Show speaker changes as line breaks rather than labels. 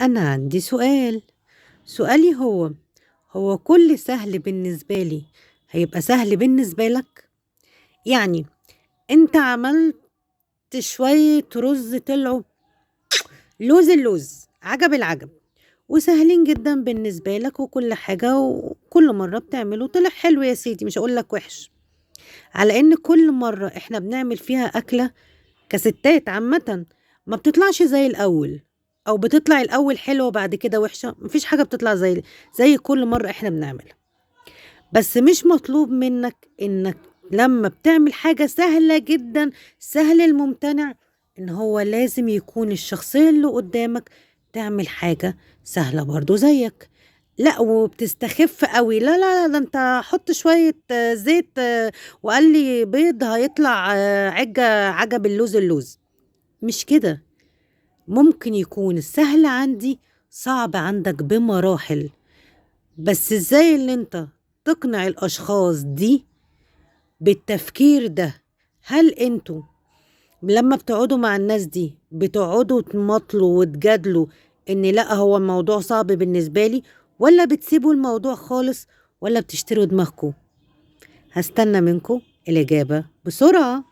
أنا عندي سؤال. سؤالي هو كل سهل بالنسبة لي هيبقى سهل بالنسبة لك؟ يعني أنت عملت شوية رز طلعوا لوز اللوز عجب العجب وسهلين جدا بالنسبة لك وكل حاجة وكل مرة بتعمله طلع حلو يا سيدي، مش هقولك وحش. على إن كل مرة إحنا بنعمل فيها أكلة كستات عامة ما بتطلعش زي الأول، أو بتطلع الأول حلوة وبعد كده وحشة. مفيش حاجة بتطلع زي كل مرة إحنا بنعملها. بس مش مطلوب منك إنك لما بتعمل حاجة سهلة جدا، سهل الممتنع، إن هو لازم يكون الشخصية اللي قدامك تعمل حاجة سهلة برضو زيك. لا وبتستخف قوي، لا لا لا، ده انت حط شوية زيت وقال لي بيض هيطلع عجب اللوز. مش كده. ممكن يكون السهل عندي صعب عندك بمراحل، بس ازاي اللي انت تقنع الاشخاص دي بالتفكير ده؟ هل انتوا لما بتقعدوا مع الناس دي بتقعدوا تمطلوا وتجادلوا ان لا هو الموضوع صعب بالنسبة لي، ولا بتسيبوا الموضوع خالص، ولا بتشتروا دماغكم؟ هستنى منكم الإجابة بسرعة.